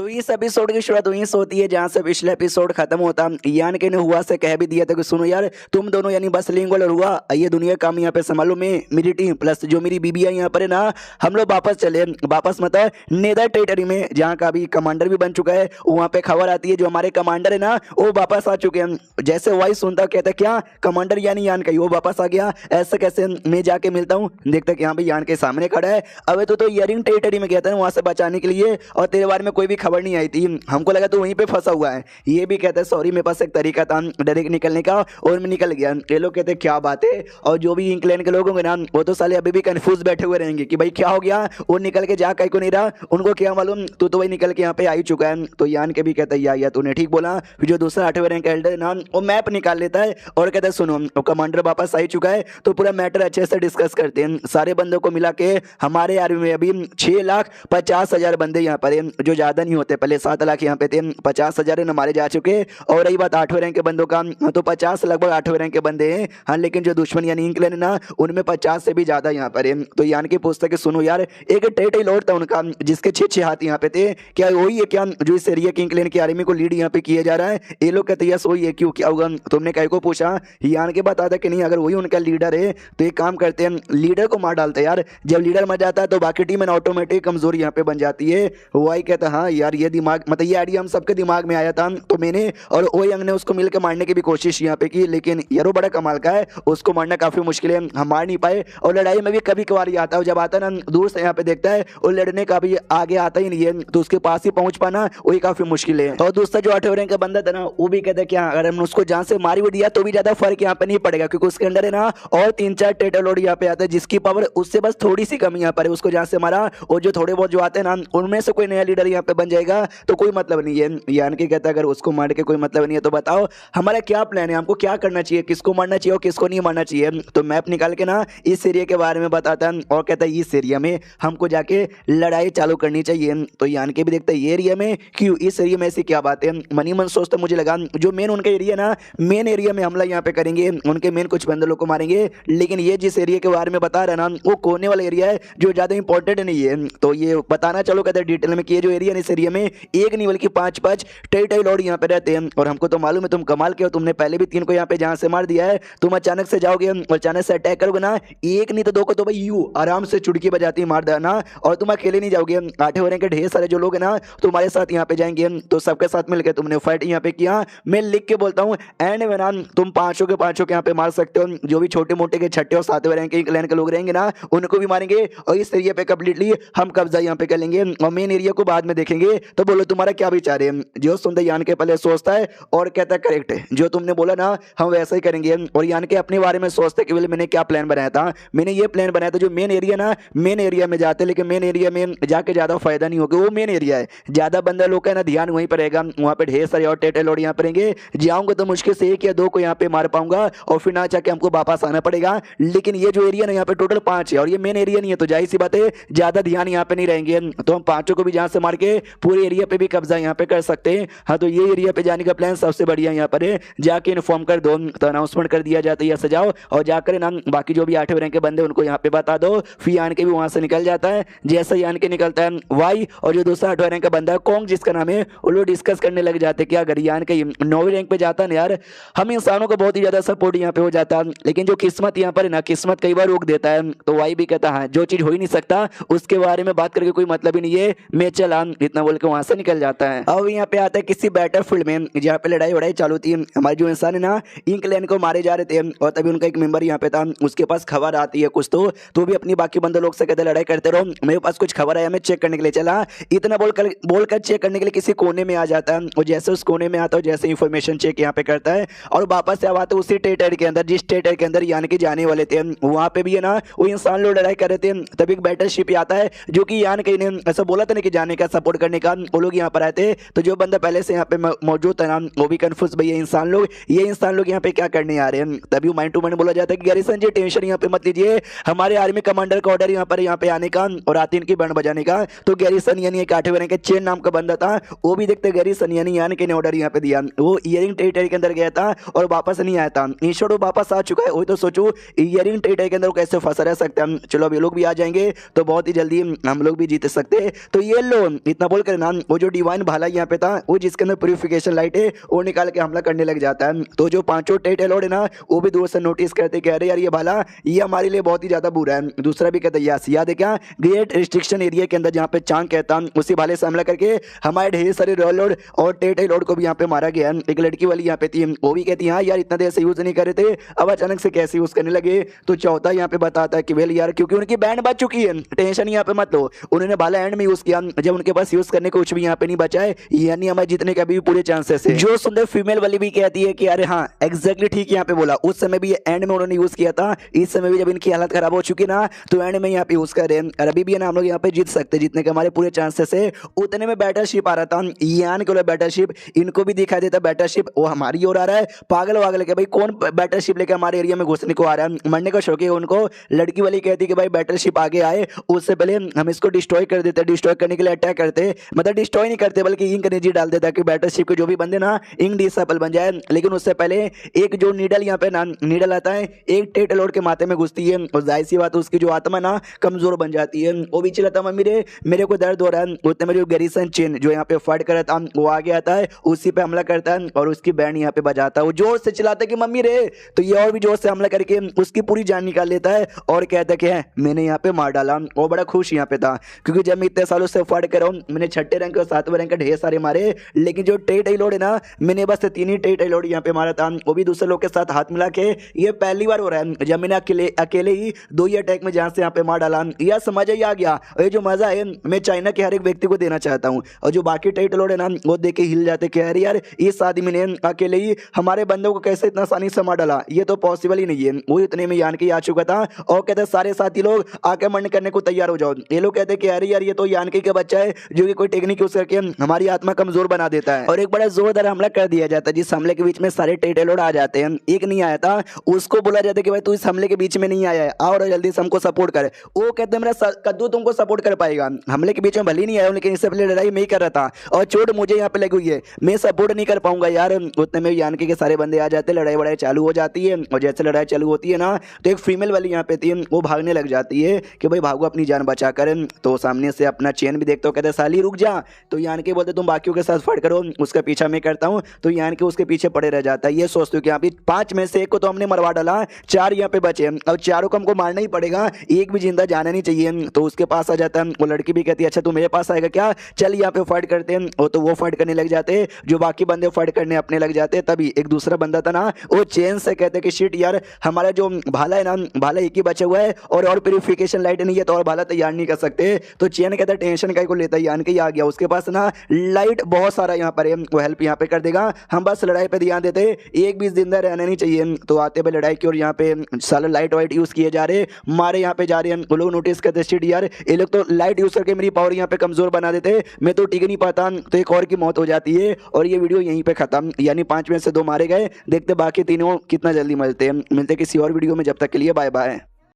तो इस एपिसोड की शुरुआत वहीं से होती है जहां से पिछले एपिसोड खत्म होता। यान के ने हुआ से कह भी दिया था कि सुनो यार, तुम दोनों यानी बस लिंगोल और हुआ ये दुनिया काम यहाँ पे संभालो, मैं मेरी टीम प्लस जो मेरी बीबी है यहाँ पर है ना, हम लोग वापस चले। वापस मतलब नेदर टेरिटरी में जहाँ का अभी कमांडर भी बन चुका है। वहाँ पे खबर आती है जो हमारे कमांडर है ना वो वापस आ चुके हैं। जैसे वॉइस सुनता कहता क्या कमांडर यानी यान का वो वापस आ गया, ऐसे कैसे? मैं जाके मिलता हूँ, देखता कि यहाँ पे यान के सामने खड़ा है। अब तो ईयरिंग टेरिटरी में गया था वहां से बचाने के लिए और तेरे बारे में कोई भी खबर नहीं आई थी, हमको लगा तो वहीं पे फंसा हुआ है। ये भी कहता है सॉरी मेरे पास एक तरीका था डायरेक्ट निकलने का और मैं निकल गया। ये लोग कहते क्या बात है, और जो भी इंग्लैंड के लोग होंगे ना वो तो साले अभी भी कंफ्यूज बैठे हुए रहेंगे कि भाई क्या हो गया, वो निकल के जा कहीं को नहीं रहा, उनको क्या मालूम, तू तो वही निकल के यहाँ पे आ ही चुका है। तो यान के भी कहता है या तूने ठीक बोला। फिर जो दूसरा 8वें रैंक एल्डर ना वो मैप निकाल लेता है और कहता है सुनो कमांडर वापस आ ही चुका है तो पूरा मैटर अच्छे से डिस्कस करते हैं। सारे बंदों को मिला के हमारे आर्मी में अभी 6,50,000 बंदे यहाँ पर हैं, जो ज्यादा नहीं होते। पहले 7 लाख यहाँ पे थे, 50,000 हमारे जा चुके। और रही बात 8वें रैंक के बंदों का, तो 50 लगभग 8वें रैंक के बंदे हैं। हाँ लेकिन जो दुश्मन यानी इंग्लैंड ना उनमें 50 से भी ज्यादा यहाँ पर है। तो यान की पूछता कि सुनो यार, एक टेटल लॉर्ड था उनका जिसके 6 हाथ यहाँ पे थे, क्या वही है क्या जो इस एरिया की इंग्लैंड की आर्मी को लीड यहाँ पे किया जा रहा है? ये लोग कहते यस वही है। क्यों क्या होगा? तुमने कहीं को पूछा? यान के बता था कि नहीं, अगर वही उनका लीडर है तो एक काम करते हैं लीडर को मार डालते हैं यार। जब लीडर मर जाता है तो बाकी टीम ऑटोमेटिक कमजोरी यहाँ पे बन जाती है। वही कहता हाँ यार ये दिमाग मतलब ये आइडिया हम सबके दिमाग में आया था, तो मैंने और ओई अंग ने उसको मिलकर मारने की भी कोशिश यहाँ पे की, लेकिन यार वो बड़ा कमाल का है, उसको मारना काफी मुश्किल है, हम मार नहीं पाए। और लड़ाई में भी कभी कभार ही आता है, जब आता है ना दूर से यहाँ पे देखता है और लड़ने का भी आगे आता ही नहीं है, तो उसके पास ही पहुंच पाना वही काफी मुश्किल है। और दूसरा जो 8वें रैंक का बंदा था ना वो भी कहता है क्या अगर हमने उसको जान से मारी भी दिया तो भी ज्यादा फर्क यहाँ पे नहीं पड़ेगा, क्योंकि उसके अंदर है ना और 3-4 टेटल लॉर्ड यहाँ पे आता है जिसकी पावर उससे बस थोड़ी सी कमी यहाँ पर है। उसको जहां से मारा और जो थोड़े बहुत जो आते हैं ना उनमें से कोई नया लीडर यहाँ पे बन जाएगा तो कोई मतलब नहीं है। यान के कहता है अगर उसको मार के कोई मतलब नहीं है तो बताओ हमारा क्या प्लान है, हमको क्या करना चाहिए, किसको मारना चाहिए और किसको नहीं मारना चाहिए। तो मैप निकाल के ना इस एरिया के बारे में बताता है और कहता है इस एरिया में हमको जाके लड़ाई चालू करनी चाहिए। तो यान के भी देखता है ये एरिया में क्यों, इस एरिया में ऐसी क्या बात है। मनी मन सोचता मुझे लगा जो मेन उनका एरिया ना मेन एरिया में हमला यहाँ पे करेंगे, उनके मेन कुछ बंदे लोग को मारेंगे, लेकिन ये जिस एरिया के बारे में बता रहा है ना वो कोने वाला एरिया है जो ज्यादा इंपॉर्टेंट नहीं है। तो ये बताना चलो कहते हैं डिटेल में कि ये जो एरिया है इस एरिया में एक नहीं बल्कि 5-5 टेरिटरी लॉर्ड यहाँ पे रहते हैं। और हमको तो मालूम है तुम कमाल के हो, तुमने पहले भी 3 को यहाँ पे जहां से मार दिया है, तुम अचानक से जाओगे और अचानक से अटैक करोगे ना, एक नहीं तो 2 को तो भाई यू आराम से चुटकी बजाती मार देना। और तुम अकेले नहीं जाओगे, 8वें रैंक के ढेर सारे जो लोग हैं ना तुम्हारे साथ यहाँ पे जाएंगे, तो सबके साथ मिलकर तुमने फाइट यहाँ पे किया। मैं लिख के बोलता हूँ एंड में ना तुम 5 के 5 यहाँ पे मार सकते हो, जो भी छोटे मोटे के 6ठे और 7वें रैंक के इंग्लैंड के लोग रहेंगे ना उनको भी मारेंगे और इस एरिया पे कंप्लीटली हम कब्जा यहाँ पे कर लेंगे और मेन एरिया को बाद में देखेंगे। तो बोलो तुम्हारा क्या विचार है? जो सुनते यान के पहले सोचता है और कहता है करेक्ट है, जो तुमने बोला ना हम वैसा ही करेंगे। और यान के अपने बारे में सोचते कि मैंने क्या प्लान बनाया था, मैंने ये प्लान बनाया था जो मेन एरिया ना मेन एरिया में जाते, लेकिन मेन एरिया में जाके ज्यादा फायदा नहीं होगा, वो मेन एरिया है ज्यादा बंदा लोग का ना ध्यान वहीं पर रहेगा, वहां पे ढेर सारे और टेटल लॉर्ड यहाँ पर रहेंगे। जाऊंगा तो मुश्किल से 1 या 2 को यहाँ पे मार पाऊंगा और फिर ना जाके हमको वापस आना पड़ेगा। लेकिन ये जो एरिया ना यहाँ पे टोटल 5 है और ये मेन एरिया नहीं है, तो जाहिर सी बात है ज्यादा ध्यान यहाँ पे नहीं रहेंगे, तो हम 5 को भी जहां से मार के पूरे एरिया पे भी कब्जा यहाँ पे कर सकते हैं। हाँ तो ये एरिया पे जाने का प्लान सबसे बढ़िया यहाँ पर है, जाके इन्फॉर्म कर दो, तो अनाउंसमेंट कर दिया जाता है या सजाओ और जाकर ना बाकी जो भी 8वें रैंक के बंदे उनको यहाँ पे बता दो। फिर यान के भी वहां से निकल जाता है। जैसे यान के निकलता है वाई और जो दूसरा 8वें रैंक का बंदा है कॉन्ग जिसका नाम है, वो लोग डिस्कस करने लग जाते कि अगर यान के 9वें रैंक पे जाता ना यार हम इंसानों को बहुत ही ज्यादा सपोर्ट यहाँ पे हो जाता, लेकिन जो किस्मत यहाँ पर है ना किस्मत कई बार रोक देता है। तो वाई भी कहता है जो चीज हो ही नहीं सकता उसके बारे में बात करके कोई मतलब ही नहीं है, मैं चला, इतना बोल के वहां से निकल जाता है। अब यहाँ पे आता है किसी बैटल फील्ड में जहाँ पे लड़ाई वड़ाई चालू थी, हमारे जो इंसान है ना इंग्लैंड को मारे जा रहे थे और तभी उनका एक मेंबर यहाँ पे था, उसके पास खबर आती है कुछ तो भी अपनी बाकी बंदे लोग से कहते लड़ाई करते रहो, मेरे पास कुछ खबर आया मैं चेक करने के लिए चला। इतना बोलकर चेक करने के लिए किसी कोने में आ जाता है और जैसे उस कोने में आता है जैसे इंफॉर्मेशन चेक यहाँ पे करता है और वापस से आता है उसी टेरिटरी के अंदर जिस टेरिटरी के अंदर यान के जाने वाले थे, वहां पे भी है ना वो इंसान लोग लड़ाई कर रहे थे। तभी एक बैटल शिप आता है जो कि यान के ने ऐसा बोला था ना कि जाने का सपोर्ट करने का, वो लोग यहाँ पर आए थे। तो जो बंदा पहले से यहाँ पे मौजूद था ना वो भी कंफ्यूज भाई ये इंसान लोग यहाँ पे क्या करने आ रहे हैं। तभी माइंड टू माइंड बोला जाता है कि गैरिसन जी टेंशन यहाँ पे मत लीजिए, हमारे आर्मी कमांडर का ऑर्डर यहाँ पे आने का और आतिन की बैंड बजाने का। तो गैरिसन यानी एक 8वें रैंक के चेन नाम का बंदा था, वो भी देखते गैरिसन यानी यान के ने ऑर्डर यहाँ पे दिया, वो ईयरिंग टेरिटरी के अंदर गया था और वापस नहीं आया था, इंश्योर वो वापस आ चुका है। वही तो सोचो ईयरिंग टेरिटरी के अंदर कैसे फंसा रह सकते हैं। चलो अब ये लोग भी आ जाएंगे तो बहुत ही जल्दी हम लोग भी जीत सकते हैं। तो ये लो इतना बोल कर ना वो जो डिवाइन भाला यहाँ पे था, वो जिसके अंदर प्यूरिफिकेशन लाइट है, वो निकाल के हमला करने लग जाता है। तो जो पांचों टेट लॉर्ड है ना, वो भी दूर से नोटिस करते, कह रहे यार ये भाला ये हमारे लिए बहुत ही ज्यादा बुरा है। दूसरा भी कहता यस, याद है क्या, ग्रेट रिस्ट्रिक्शन एरिया के अंदर जहाँ पे चांग कहता उसी भाले से हमला करके हमारे ढेर सारे रॉयल लॉर्ड और टेट लॉर्ड को भी यहाँ पे मारा गया। एक लड़की वाली यहाँ पे थी, वो भी कहती हाँ यार इतना देर से यूज नहीं कर रहे थे, अब अचानक से कैसे यूज करने लगे। तो चौथा यहाँ पे बताता है कि वेल यार क्योंकि उनकी बैंड बच चुकी है, टेंशन यहाँ पे मत लो, उन्होंने भाला एंड में यूज किया जब उनके पास यूज करने को कुछ भी यहाँ पे नहीं बचा है, यानी हमारे जीतने का भी पूरे चांसेस है। जो सुंदर फीमेल वाली भी कहती है कि अरे हाँ एग्जैक्टली ठीक यहाँ पे बोला, उस समय भी एंड में उन्होंने यूज किया था, इस समय भी जब इनकी हालत खराब हो चुकी ना तो एंड में यहाँ पे यूज कर रहे हैं। और अभी भी है ना हम लोग यहाँ पे जीत सकते, जीतने के हमारे पूरे चांसेस है। उतने में बैटरशिप आ रहा था, यान के बैटरशिप, इनको भी दिखाई देता बैटरशिप, वो हमारी ओर आ रहा है। पागल वागल के भाई कौन बैटरशिप लेके हमारे एरिया में घुसने को आ रहा है, मरने का शौक है उनको। लड़की वाली कहती कि भाई बैटरशिप आगे आए उससे पहले हम इसको डिस्ट्रॉय कर देते, डिस्ट्रॉय करने के लिए अटैक करते, मतलब डिस्ट्रॉय नहीं करते बल्कि इंक एनर्जी डाल देता कि बैटरशिप के जो भी बंदे ना इंक डिसेबल बन जाए। लेकिन उससे पहले एक जो नीडल यहाँ पे ना नीडल आता है, एक टेट लॉर्ड के माथे में घुसती है और जाहिर सी बात उसकी जो आत्मा ना कमजोर बन जाती है। वो भी चिल्लाता मम्मी रे मेरे को दर्द हो रहा है। उतने में जो गैरिसन चेन जो यहाँ पे फाइट कर रहा था वो आगे आता है, उसी पे हमला करता है और उसकी बैंड यहाँ पे बजाता है। वो जोर से चिल्लाता है कि मम्मी रे, तो ये और भी जोर से हमला करके उसकी पूरी जान निकाल लेता है और कहता है कि मैंने यहाँ पे मार डाला। वो बड़ा खुश यहाँ पे था क्योंकि जब मैं इतने सालों से फाइट कर रहा हूँ, मैंने 6ठे रैंक और 7वें रैंक के ढेर सारे मारे, लेकिन जो टेट लॉर्ड है ना मैंने बस 3 ही टेट लॉर्ड यहाँ पे मारा था, वो भी दूसरे लोग के साथ हाथ मिला के। ये पहली बार हो रहा है जब मैंने अकेले ही 2 ही अटैक में जहां से यहाँ पे मार डाला। यह समझ ही आ गया, और ये जो मजा है मैं चाइना के हर एक व्यक्ति को देना चाहता हूँ। और जो बाकी टेट लॉर्ड है ना वो देख के हिल जाते, कह रहे यार इस आदमी ने अकेले ही हमारे बंदों को कैसे इतना आसानी से मार डाला, ये तो पॉसिबल ही नहीं है। वो इतने में यान के आ चुका था और कहते सारे साथी लोग आक्रमण करने को तैयार हो जाओ। ये लोग कहते कि अरे यार ये तो यानकी का बच्चा है जो कि कोई टेक्निक यूज करके हमारी आत्मा कमजोर बना देता है, और एक बड़ा जोरदार हमला कर दिया जाता है। जिस हमले के बीच में सारे टेट लॉर्ड आ जाते हैं, एक नहीं आया था उसको बोला जाता है कि भाई तू इस हमले के बीच में नहीं आया है, आओ और जल्दी से हमको सपोर्ट कर। वो कहते हैं मेरा कद्दू तुमको सपोर्ट कर पाएगा, हमले के बीच में भले ही नहीं आया लेकिन इससे पहले लड़ाई मैं ही कर रहा था और चोट मुझे यहाँ पे लगी हुई है, मैं सपोर्ट नहीं कर पाऊंगा यार। उतने में यानकी के सारे बंदे आ जाते, लड़ाई वड़ाई चालू हो जाती है। और जैसे लड़ाई चालू होती है ना तो एक फीमेल वाली यहाँ पे थी, वो भागने लग जाती है कि भाई भागो अपनी जान बचा कर। तो सामने से अपना चेन भी देखते हो, कहते साली रुक जा। तो यानकी बोलते तुम बाकियों के साथ फाइट करो, उसका पीछा मैं करता हूँ। तो यानकी उसके पीछे पड़े रह जाता है। ये सोचते हो कि यहाँ पे 5 में से 1 को तो हमने मरवा डाला, 4 यहाँ पे बचे, अब चारों को हमको मारना ही पड़ेगा, एक भी जिंदा जाना नहीं चाहिए। तो उसके पास आ जाता है। वो लड़की भी कहती है अच्छा तू मेरे पास आएगा क्या, चल यहाँ पे फाइट करते हैं। और तो वो फाइट करने लग जाते, जो बाकी बंदे फाइट करने अपने लग जाते। तभी एक दूसरा बंदा था ना वो चेन से कहते कि शिट यार हमारा जो भाला है ना, भाला एक ही बचा हुआ है और प्यूरिफिकेशन लाइट नहीं है तो और भाला तैयार नहीं कर सकते। तो चेन कहता टेंशन का को लेता है, यान के आ गया उसके पास ना लाइट बहुत सारा यहाँ पर है, वो हेल्प यहाँ पे कर देगा। हम बस लड़ाई पे ध्यान देते, एक भी जिंदा रहना नहीं चाहिए। तो आते पे लड़ाई की और यहाँ पे सारे लाइट वाइट यूज किए जा रहे, मारे यहाँ पे जा रहे हैं। वो लोग नोटिस करते शिट यार ये लोग तो लाइट यूज करके मेरी पावर यहाँ पे कमजोर बना देते, मैं तो टिक नहीं पाता। तो एक और की मौत हो जाती है और ये वीडियो यहीं पे खत्म, यानी 5 में से 2 मारे गए। देखते बाकी तीनों कितना जल्दी मिलते हैं। मिलते किसी और वीडियो में, जब तक के लिए बाय बाय।